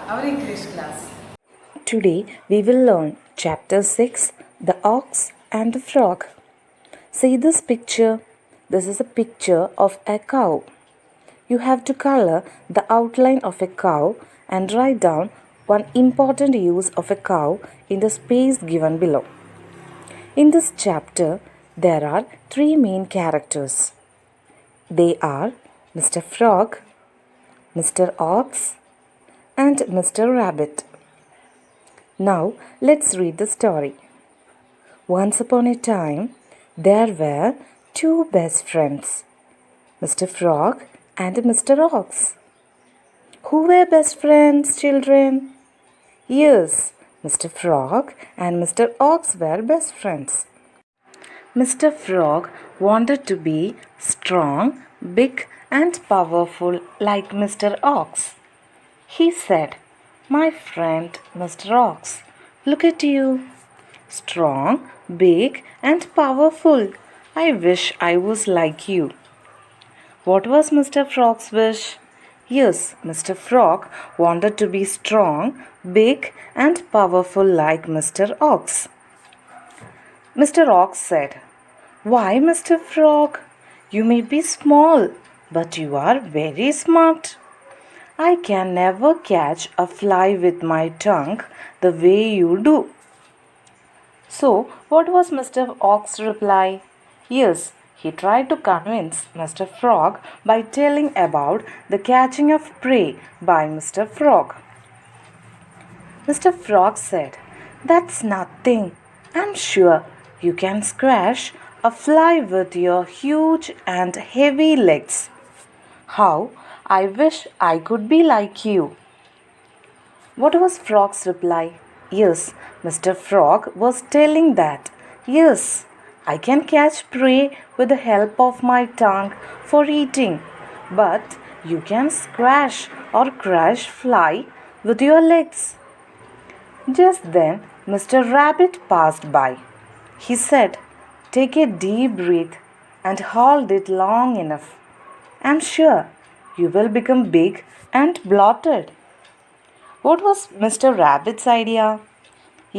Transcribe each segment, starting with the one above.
our English class. Today we will learn Chapter 6 The Ox and the Frog. See this picture. This is a picture of a cow. You have to color the outline of a cow and write down one important use of a cow in the space given below. In this chapter, there are three main characters. They are Mr. Frog, Mr. Ox, and Mr. Rabbit. Now, let's read the story. Once upon a time, there were two best friends, Mr. Frog and Mr. Ox. Who were best friends, children? Yes, Mr. Frog and Mr. Ox were best friends. Mr. Frog wanted to be strong, big, and powerful like Mr. Ox. He said, "My friend Mr. Ox, look at you. Strong, big, and powerful. I wish I was like you." What was Mr. Frog's wish? Yes, Mr. Frog wanted to be strong, big, and powerful like Mr. Ox. Mr. Ox said, "Why, Mr. Frog? You may be small, but you are very smart. I can never catch a fly with my tongue the way you do." So, what was Mr. Ox's reply? Yes, he tried to convince Mr. Frog by telling about the catching of prey by Mr. Frog. Mr. Frog said, "That's nothing. I'm sure you can squash a fly with your huge and heavy legs. How I wish I could be like you." What was Frog's reply? Yes, Mr. Frog was telling that, "Yes, I can catch prey with the help of my tongue for eating, but you can squash or crush fly with your legs." Just then, Mr. Rabbit passed by. He said, "Take a deep breath and hold it long enough. I'm sure you will become big and bloated." What was Mr. Rabbit's idea?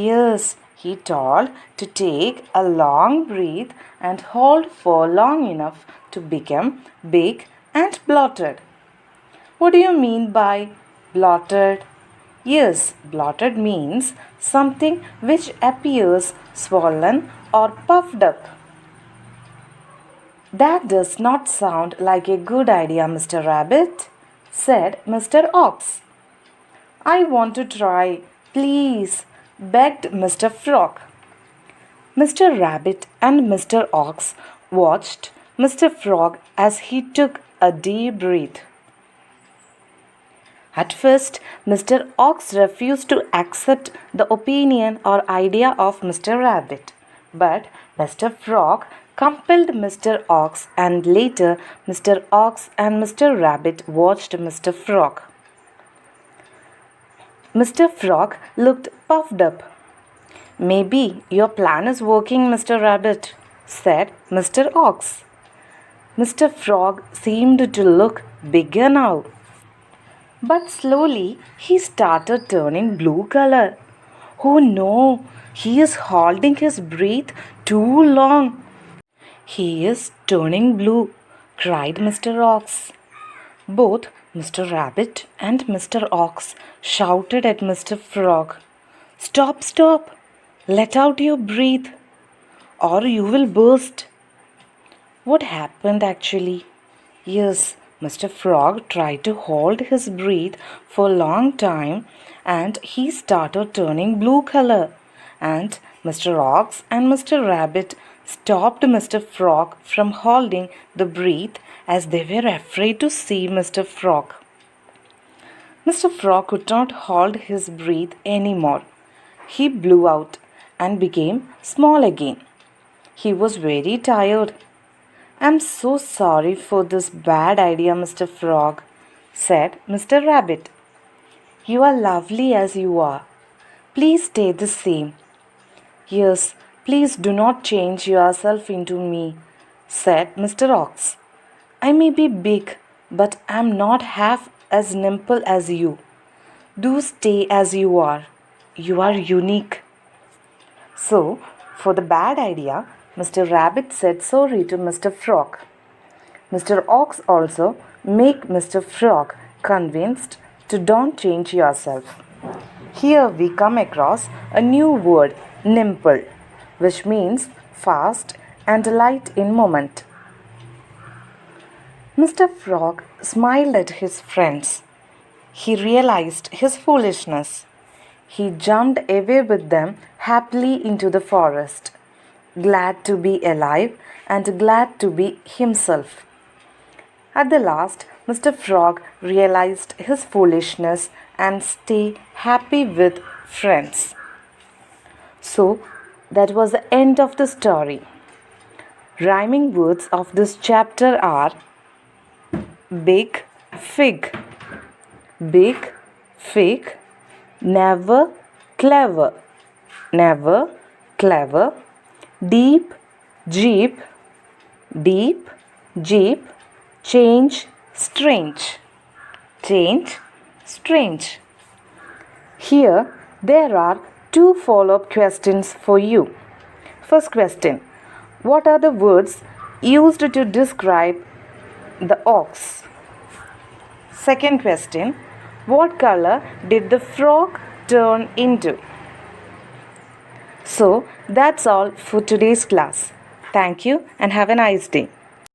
Yes, he told to take a long breath and hold for long enough to become big and bloated. What do you mean by bloated? Yes, bloated means something which appears swollen or puffed up. "That does not sound like a good idea, Mr. Rabbit," said Mr. Ox. "I want to try, please," begged Mr. Frog. Mr. Rabbit and Mr. Ox watched Mr. Frog as he took a deep breath. At first, Mr. Ox refused to accept the opinion or idea of Mr. Rabbit. But Mr. Frog compelled Mr. Ox, and later Mr. Ox and Mr. Rabbit watched Mr. Frog. Mr. Frog looked puffed up. "Maybe your plan is working, Mr. Rabbit," said Mr. Ox. Mr. Frog seemed to look bigger now. But slowly he started turning blue color. "Oh no, he is holding his breath too long. He is turning blue," cried Mr. Ox. Both Mr. Rabbit and Mr. Ox shouted at Mr. Frog, "Stop, stop! Let out your breath, or you will burst." What happened actually? Yes, Mr. Frog tried to hold his breath for a long time and he started turning blue color. And Mr. Ox and Mr. Rabbit stopped Mr. Frog from holding the breath as they were afraid to see Mr. Frog. Mr. Frog could not hold his breath anymore. He blew out and became small again. He was very tired. "I'm so sorry for this bad idea, Mr. Frog," said Mr. Rabbit. "You are lovely as you are. Please stay the same." "Yes, please do not change yourself into me," said Mr. Ox. "I may be big, but I'm not half as nimble as you. Do stay as you are. You are unique. So, for the bad idea, Mr. Rabbit said sorry to Mr. Frog. Mr. Ox also make Mr. Frog convinced to don't change yourself. Here we come across a new word, nimble, which means fast and light in movement. Mr. Frog smiled at his friends. He realized his foolishness. He jumped away with them happily into the forest, glad to be alive and glad to be himself. At the last, Mr. Frog realized his foolishness and stayed happy with friends. So, that was the end of the story. Rhyming words of this chapter are big fig, big fig, never clever, never clever, deep jeep, deep jeep, change strange, change strange. Here there are two follow-up questions for you. First question: what are the words used to describe the ox? Second question: what color did the frog turn into? So that's all for today's class. Thank you and have a nice day.